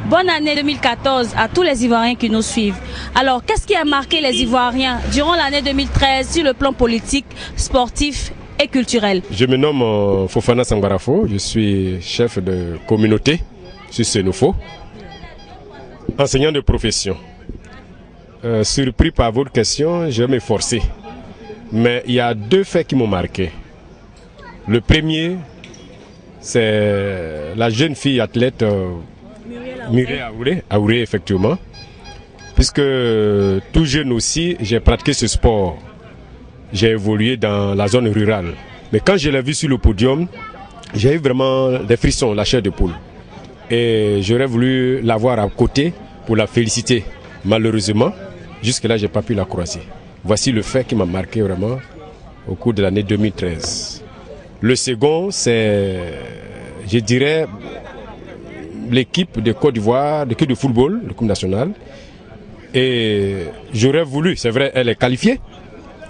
Bonne année 2014 à tous les Ivoiriens qui nous suivent. Alors, qu'est-ce qui a marqué les Ivoiriens durant l'année 2013 sur le plan politique, sportif et culturel? Je me nomme Fofana Sangarafo, je suis chef de communauté sur Senofo, enseignant de profession. Surpris par votre question, je vais m'efforcer. Mais il y a deux faits qui m'ont marqué. Le premier, c'est la jeune fille athlète Muriel Aouré, effectivement. Puisque tout jeune aussi, j'ai pratiqué ce sport. J'ai évolué dans la zone rurale. Mais quand je l'ai vue sur le podium, j'ai eu vraiment des frissons, la chair de poule. Et j'aurais voulu l'avoir à côté pour la féliciter. Malheureusement, jusque-là, je n'ai pas pu la croiser. Voici le fait qui m'a marqué vraiment au cours de l'année 2013. Le second, c'est, je dirais, l'équipe de Côte d'Ivoire, l'équipe de football, l'équipe nationale. Et j'aurais voulu, c'est vrai, elle est qualifiée,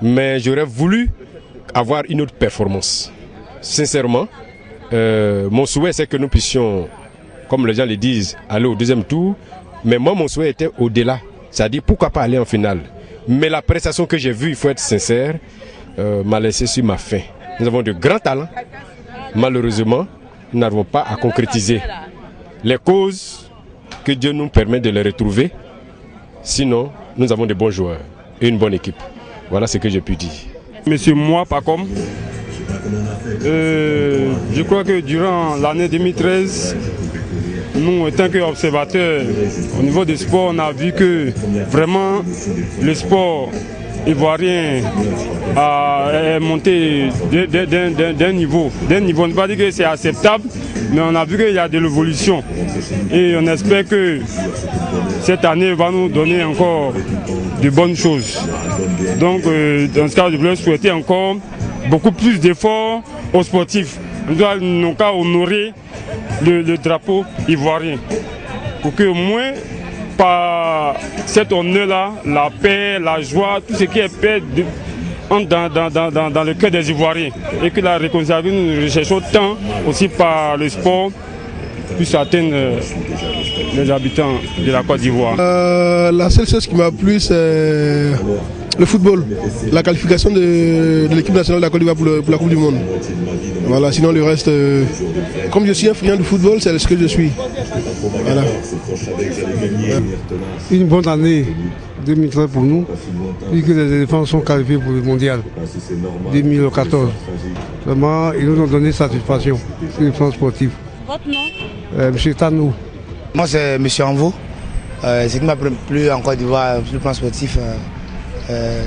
mais j'aurais voulu avoir une autre performance. Sincèrement, mon souhait, c'est que nous puissions, comme les gens le disent, aller au deuxième tour. Mais moi, mon souhait était au-delà. C'est-à-dire, pourquoi pas aller en finale. Mais la prestation que j'ai vue, il faut être sincère, m'a laissé sur ma faim. Nous avons de grands talents. Malheureusement, nous n'arrivons pas à concrétiser les causes que Dieu nous permet de les retrouver. Sinon, nous avons de bons joueurs et une bonne équipe. Voilà ce que j'ai pu dire. Monsieur Moi Pacom, je crois que durant l'année 2013, nous, en tant qu'observateurs au niveau du sport, on a vu que vraiment le sport ivoirien est monté d'un niveau. On ne peut pas dire que c'est acceptable, mais on a vu qu'il y a de l'évolution. Et on espère que cette année va nous donner encore de bonnes choses. Donc, dans ce cas, je voulais souhaiter encore beaucoup plus d'efforts aux sportifs. On doit non qu'à honorer le drapeau ivoirien. Pour que au moins, par cet honneur-là, la paix, la joie, tout ce qui est paix entre dans le cœur des Ivoiriens. Et que la réconciliation, nous recherchons tant aussi par le sport, puisse atteindre les habitants de la Côte d'Ivoire. La seule chose qui m'a plu, c'est le football, la qualification de l'équipe nationale de la Côte d'Ivoire pour la Coupe du Monde. Voilà, sinon le reste, comme je suis un friand du football, c'est ce que je suis. Voilà. Une bonne année 2013 pour nous, puisque les éléphants sont qualifiés pour le mondial 2014. Vraiment, ils nous ont donné satisfaction sur le plan sportif. Votre nom? Monsieur Tanou. Moi, c'est Monsieur Anvo. Ce qui m'a plu en Côte d'Ivoire sur le plan sportif,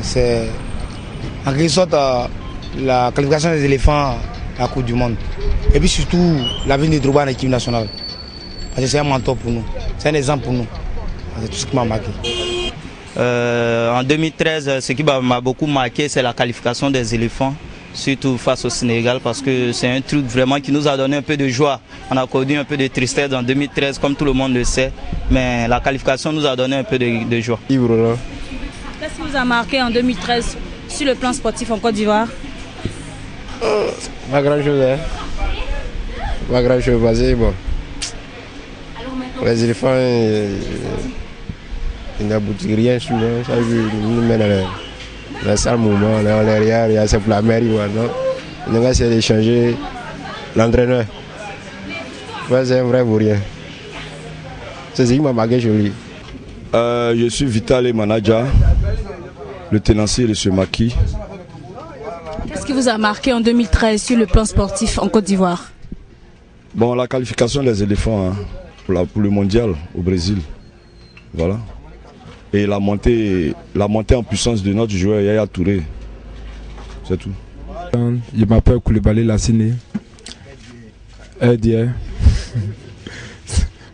c'est en quelque sorte la qualification des éléphants à la Coupe du Monde. Et puis surtout la venue de Drogba en équipe nationale. Parce que c'est un mentor pour nous, c'est un exemple pour nous. C'est tout ce qui m'a marqué. En 2013, ce qui m'a beaucoup marqué, c'est la qualification des éléphants, surtout face au Sénégal, parce que c'est un truc vraiment qui nous a donné un peu de joie. On a connu un peu de tristesse en 2013, comme tout le monde le sait, mais la qualification nous a donné un peu de joie. Qu'est-ce qui vous a marqué en 2013 sur le plan sportif en Côte d'Ivoire? Pas grand-chose, hein. Pas grand-chose, vas-y, bon. Les éléphants, ils n'aboutissent rien sur nous. Ça nous mène à la salle mouvement, on est en arrière, il y a cette la mairie, non. On va essayer d'échanger l'entraîneur. Ouais, c'est un vrai vaurien. C'est ce qui m'a marqué sur lui. Je suis Vital Manager, le tenancier de ce maquis. Qu'est-ce qui vous a marqué en 2013 sur le plan sportif en Côte d'Ivoire? Bon, la qualification des éléphants hein, pour le mondial au Brésil. Voilà. Et la montée en puissance de notre joueur Yaya Touré. C'est tout. Je m'appelle Koulibaly Lassine.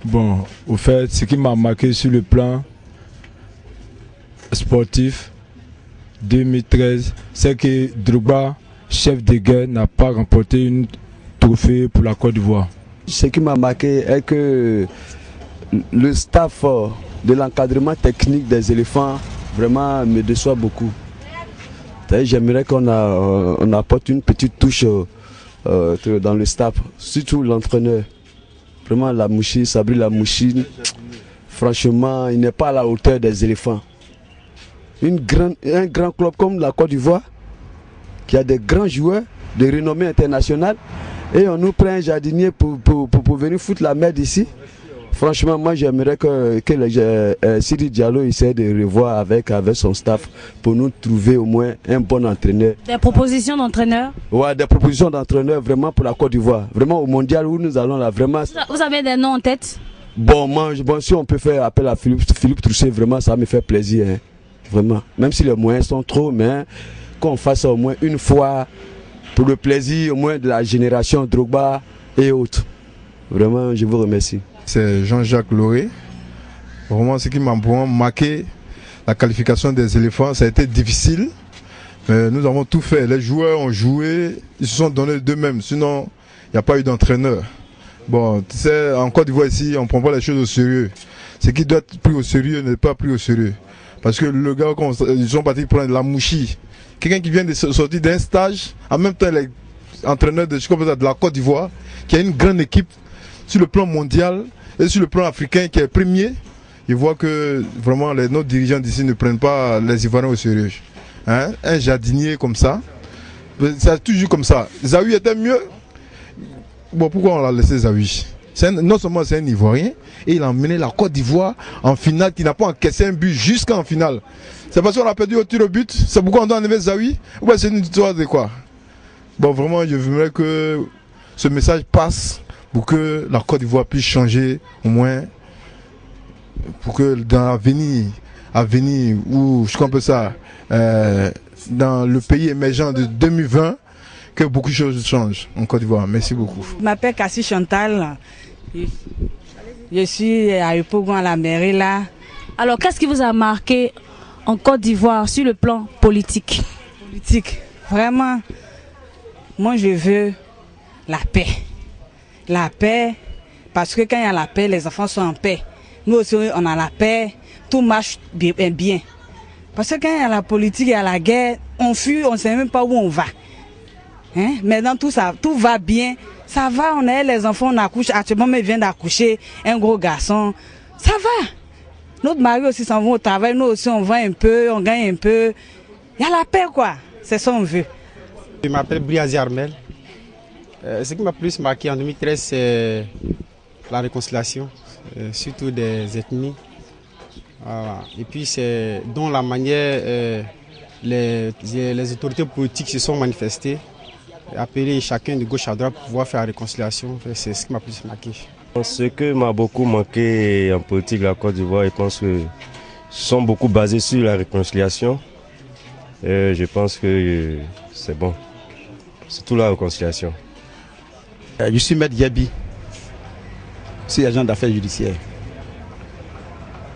Bon, au fait, ce qui m'a marqué sur le plan sportif 2013, c'est que Drogba, chef de guerre, n'a pas remporté une trophée pour la Côte d'Ivoire. Ce qui m'a marqué est que le staff de l'encadrement technique des éléphants vraiment me déçoit beaucoup. J'aimerais qu'on apporte une petite touche dans le staff, surtout l'entraîneur. Vraiment la Mouchi, Sabri la Mouchi, franchement, il n'est pas à la hauteur des éléphants. Un grand club comme la Côte d'Ivoire, qui a des grands joueurs de renommée internationale, et on nous prend un jardinier pour venir foutre la merde ici. Franchement, moi j'aimerais que Sidi Diallo essaie de revoir avec son staff pour nous trouver au moins un bon entraîneur. Des propositions d'entraîneurs? Ouais, des propositions d'entraîneurs vraiment pour la Côte d'Ivoire. Vraiment au mondial où nous allons là, vraiment. Vous avez des noms en tête? Bon, si on peut faire appel à Philippe Troussé, vraiment ça me fait plaisir. Hein. Vraiment. Même si les moyens sont trop, mais qu'on fasse au moins une fois pour le plaisir au moins de la génération Drogba et autres. Vraiment, je vous remercie. C'est Jean-Jacques Loré. Vraiment, ce qui m'a vraiment marqué, la qualification des éléphants, ça a été difficile. Mais nous avons tout fait. Les joueurs ont joué, ils se sont donnés d'eux-mêmes. Sinon, il n'y a pas eu d'entraîneur. Bon, tu sais, en Côte d'Ivoire ici, on ne prend pas les choses au sérieux. Ce qui doit être pris au sérieux n'est pas pris au sérieux. Parce que le gars, ils sont partis prendre la mouchie. Quelqu'un qui vient de sortir d'un stage, en même temps, les entraîneurs de la Côte d'Ivoire, qui a une grande équipe sur le plan mondial et sur le plan africain qui est premier, il voit que vraiment nos dirigeants d'ici ne prennent pas les Ivoiriens au sérieux. Hein? Un jardinier comme ça, c'est toujours comme ça. Zawi était mieux. Bon, pourquoi on l'a laissé Zawi? Non seulement c'est un Ivoirien, et il a emmené la Côte d'Ivoire en finale, qui n'a pas encaissé un but jusqu'en finale. C'est parce qu'on a perdu au tir au but, c'est pourquoi on doit enlever Zawi? Ou bien c'est une histoire de quoi? Bon, vraiment, je voudrais que ce message passe pour que la Côte d'Ivoire puisse changer au moins, pour que dans l'avenir, ou je comprends ça, dans le pays émergent de 2020, que beaucoup de choses changent en Côte d'Ivoire. Merci beaucoup. Je m'appelle Cassie Chantal. Je suis à Epogon à la mairie là. Alors, qu'est-ce qui vous a marqué en Côte d'Ivoire sur le plan politique? Politique, vraiment, moi je veux la paix. La paix, parce que quand il y a la paix, les enfants sont en paix. Nous aussi, on a la paix, tout marche bien. Parce que quand il y a la politique, il y a la guerre, on fuit, on ne sait même pas où on va. Hein? Maintenant, tout va bien. Ça va, on a les enfants, on accouche. Actuellement, il vient d'accoucher un gros garçon. Ça va. Notre mari aussi s'en va au travail, nous aussi on va un peu, on gagne un peu. Il y a la paix quoi, c'est ça qu'on veut. Je m'appelle Briazi Armel. Ce qui m'a plus marqué en 2013, c'est la réconciliation, surtout des ethnies. Et puis c'est dans la manière les autorités politiques se sont manifestées, appeler chacun de gauche à droite pour pouvoir faire la réconciliation. C'est ce qui m'a plus marqué. Ce que m'a beaucoup manqué en politique de la Côte d'Ivoire, je pense que sont beaucoup basés sur la réconciliation. Je pense que c'est bon. C'est tout la réconciliation. Je suis Maître Yabi, je suis agent d'affaires judiciaires.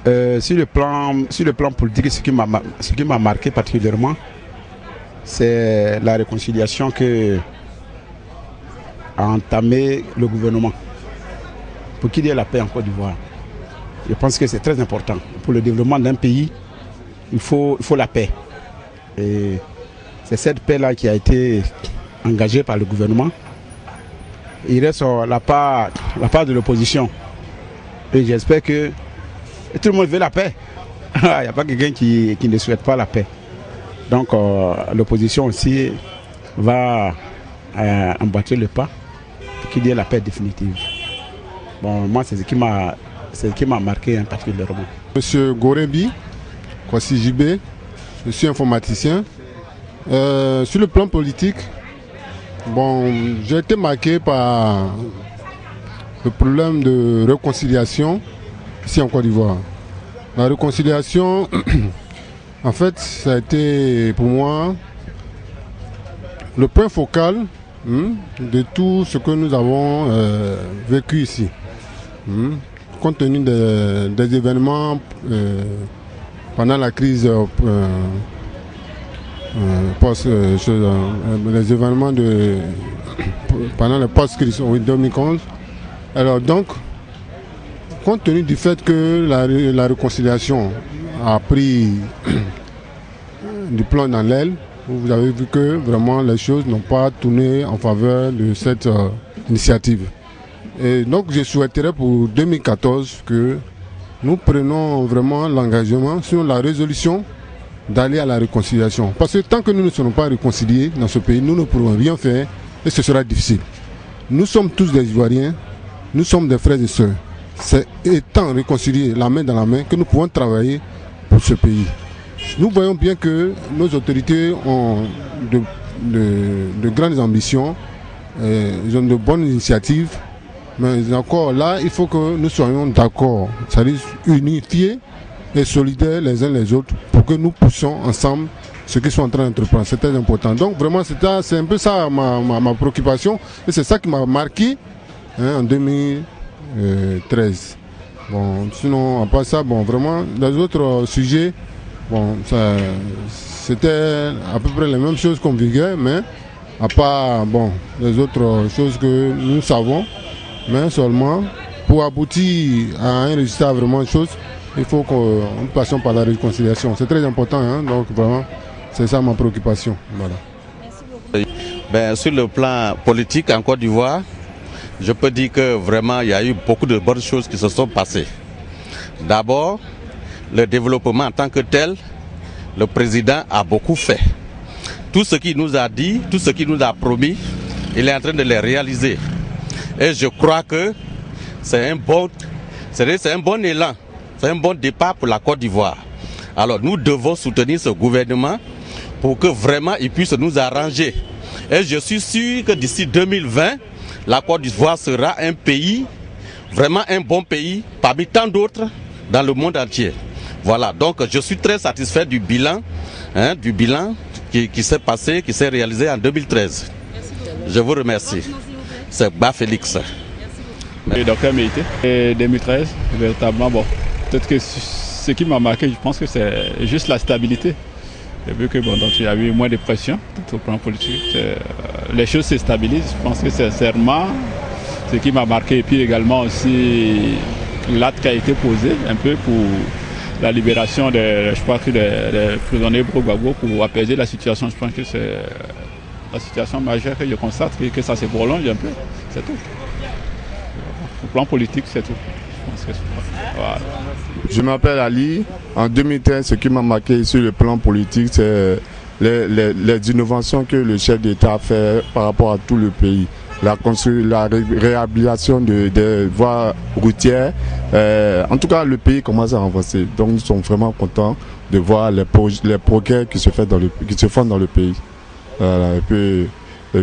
Sur le plan politique, ce qui m'a marqué particulièrement, c'est la réconciliation que a entamé le gouvernement pour qu'il y ait la paix en Côte d'Ivoire. Je pense que c'est très important. Pour le développement d'un pays, il faut la paix. Et c'est cette paix-là qui a été engagée par le gouvernement. Il reste la part de l'opposition. Et j'espère que tout le monde veut la paix. Il n'y a pas quelqu'un qui ne souhaite pas la paix. Donc l'opposition aussi va emboîter le pas pour qu'il y ait la paix définitive. Bon, moi, c'est ce qui m'a marqué particulièrement. Monsieur Gorebi, Kwasi Jibé, je suis informaticien. Sur le plan politique, bon, j'ai été marqué par le problème de réconciliation ici en Côte d'Ivoire. La réconciliation, en fait, ça a été pour moi le point focal de tout ce que nous avons vécu ici. Compte tenu des événements pendant la crise les événements pendant la post-crise en 2011. Alors donc, compte tenu du fait que la réconciliation a pris du plomb dans l'aile, vous avez vu que vraiment les choses n'ont pas tourné en faveur de cette initiative. Et donc je souhaiterais pour 2014 que nous prenons vraiment l'engagement sur la résolution d'aller à la réconciliation. Parce que tant que nous ne serons pas réconciliés dans ce pays, nous ne pourrons rien faire et ce sera difficile. Nous sommes tous des Ivoiriens, nous sommes des frères et sœurs. C'est étant réconciliés la main dans la main que nous pouvons travailler pour ce pays. Nous voyons bien que nos autorités ont de grandes ambitions, ils ont de bonnes initiatives, mais encore là, il faut que nous soyons d'accord, c'est-à-dire unifiés et solidaires les uns les autres pour que nous poussions ensemble ce qu'ils sont en train d'entreprendre. C'est très important. Donc vraiment, c'est un peu ça ma préoccupation et c'est ça qui m'a marqué en 2013. Bon, sinon, à part ça, bon, vraiment, les autres sujets, bon, c'était à peu près les mêmes choses qu'on vivait, mais à part, bon, les autres choses que nous savons, mais seulement pour aboutir à un résultat vraiment de choses, il faut que nous passions par la réconciliation. C'est très important, hein, donc vraiment, c'est ça ma préoccupation. Voilà. Ben, sur le plan politique en Côte d'Ivoire, je peux dire que vraiment il y a eu beaucoup de bonnes choses qui se sont passées. D'abord, le développement en tant que tel, le président a beaucoup fait. Tout ce qu'il nous a dit, tout ce qu'il nous a promis, il est en train de les réaliser. Et je crois que c'est un bon élan, c'est un bon départ pour la Côte d'Ivoire. Alors nous devons soutenir ce gouvernement pour que vraiment il puisse nous arranger. Et je suis sûr que d'ici 2020, la Côte d'Ivoire sera un pays, vraiment un bon pays, parmi tant d'autres dans le monde entier. Voilà, donc je suis très satisfait du bilan qui s'est passé, qui s'est réalisé en 2013. Je vous remercie. C'est Ba Félix. Le docteur Méité. Et 2013, véritablement, bon, peut-être que ce qui m'a marqué, je pense que c'est juste la stabilité. J'ai vu que bon, donc, il y a eu moins de pression tout au plan politique. Les choses se stabilisent. Je pense que c'est sincèrement ce qui m'a marqué. Et puis également aussi l'acte qui a été posé un peu pour la libération des prisonniers Gbagbo pour apaiser la situation. Je pense que c'est la situation majeure que je constate et que ça se prolonge un peu. C'est tout. Au plan politique, c'est tout. Je pense que voilà. Je m'appelle Ali. En 2013, ce qui m'a marqué sur le plan politique, c'est les innovations que le chef d'État a fait par rapport à tout le pays. La réhabilitation des voies routières. En tout cas, le pays commence à avancer. Donc nous sommes vraiment contents de voir les progrès qui se font dans le pays. Voilà. Et puis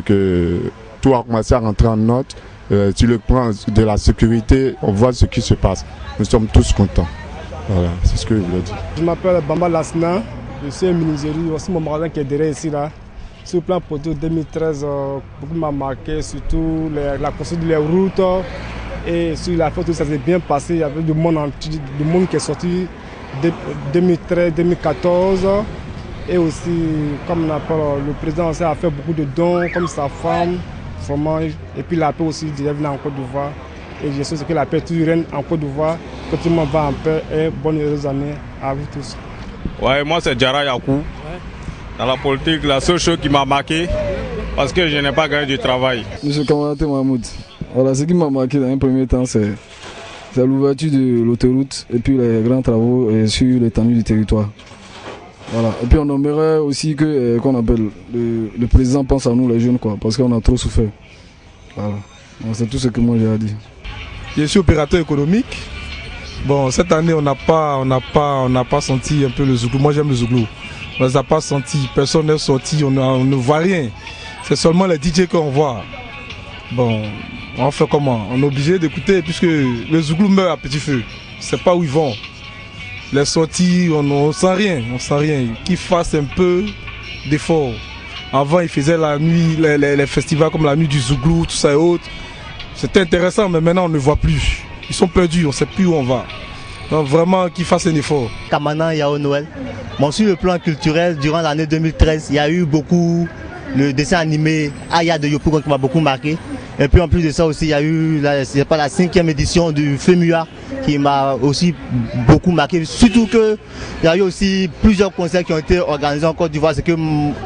que tout a commencé à rentrer en ordre. Sur le plan de la sécurité, on voit ce qui se passe. Nous sommes tous contents. Voilà, c'est ce que je voulais dire. Je m'appelle Bamba Lassina, je suis un menuisier, aussi mon magasin qui est derrière ici. Là. Sur le plan politique 2013, beaucoup m'a marqué, surtout la construction des routes et sur la photo, ça s'est bien passé. Il y avait du monde qui est sorti 2013, 2014. Et aussi, comme on appelle, le président aussi a fait beaucoup de dons, comme sa femme. Et puis la paix aussi, déjà venue en Côte d'Ivoire. Et je sais que la paix toujours règne en Côte d'Ivoire. Que tout le monde va en paix et bonne heureuse année à vous tous. Ouais, moi c'est Djara Yakou. Dans la politique, la seule chose qui m'a marqué, parce que je n'ai pas gagné du travail. Monsieur Kamaraté Mahmoud, voilà, ce qui m'a marqué dans un premier temps, c'est l'ouverture de l'autoroute et puis les grands travaux sur l'étendue du territoire. Voilà. Et puis on aimerait aussi que qu'on appelle le président pense à nous les jeunes quoi, parce qu'on a trop souffert. Voilà. C'est tout ce que moi j'ai à dire. Je suis opérateur économique. Bon, cette année on n'a pas senti un peu le zouglou. Moi j'aime le zouglou. On ne les a pas senti, personne n'est sorti, on ne voit rien. C'est seulement les DJ qu'on voit. Bon, on fait comment? On est obligé d'écouter puisque le zouglou meurt à petit feu. Je ne sais pas où ils vont. Les sorties, on ne sent rien, Qu'ils fassent un peu d'effort. Avant, ils faisaient la nuit, les festivals comme la nuit du Zouglou, tout ça et autres. C'était intéressant, mais maintenant on ne voit plus. Ils sont perdus, on ne sait plus où on va. Donc vraiment, qu'ils fassent un effort. Kamana Yao Noël. Bon, sur le plan culturel, durant l'année 2013, il y a eu beaucoup le dessin animé Aya de Yopougon qui m'a beaucoup marqué. Et puis en plus de ça aussi, il y a eu la 5e édition du FEMUA qui m'a aussi beaucoup marqué. Surtout qu'il y a eu aussi plusieurs concerts qui ont été organisés en Côte d'Ivoire, ce qui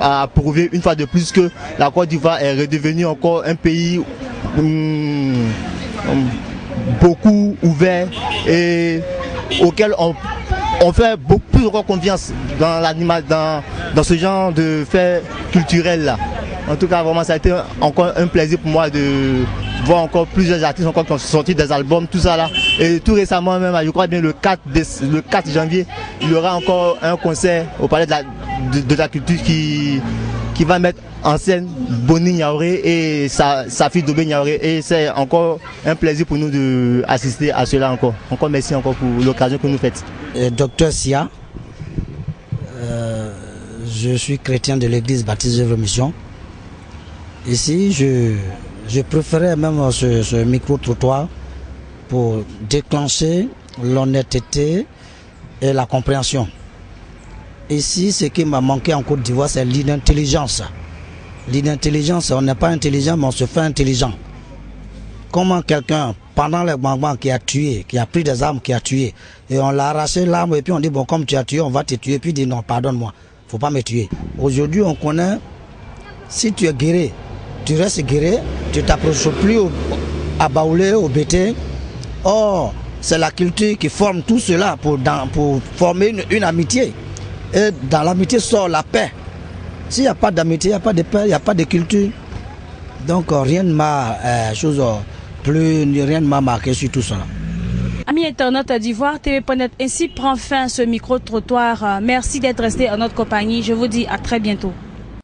a prouvé une fois de plus que la Côte d'Ivoire est redevenue encore un pays beaucoup ouvert et auquel on fait beaucoup plus de confiance dans ce genre de faits culturels là. En tout cas, vraiment, ça a été encore un plaisir pour moi de voir encore plusieurs artistes encore qui ont sorti des albums, tout ça là. Et tout récemment même, je crois bien le 4 janvier, il y aura encore un concert au Palais de la Culture qui va mettre en scène Boni Niaouré et sa fille Dobé Niaouré. Et c'est encore un plaisir pour nous d'assister à cela encore. Encore merci encore pour l'occasion que nous faites. Docteur Sia, je suis chrétien de l'église baptiste Œuvre Mission. Ici, je préférais même ce micro-trottoir pour déclencher l'honnêteté et la compréhension. Ici, ce qui m'a manqué en Côte d'Ivoire, c'est l'inintelligence. L'inintelligence, on n'est pas intelligent, mais on se fait intelligent. Comment quelqu'un, pendant les Gbangban, qui a tué, qui a pris des armes, qui a tué, et on l'a arraché l'arme, et puis on dit, bon, comme tu as tué, on va te tuer, puis il dit, non, pardonne-moi, il ne faut pas me tuer. Aujourd'hui, on connaît, si tu es guéri, tu restes guéri, tu ne t'approches plus à Baoulé, au Bété. Or, c'est la culture qui forme tout cela pour former une amitié. Et dans l'amitié sort la paix. S'il n'y a pas d'amitié, il n'y a pas de paix, il n'y a pas de culture. Donc rien ne m'a marqué sur tout cela. Amis internautes d'Ivoire TV.net, ainsi prend fin ce micro-trottoir. Merci d'être resté en notre compagnie. Je vous dis à très bientôt.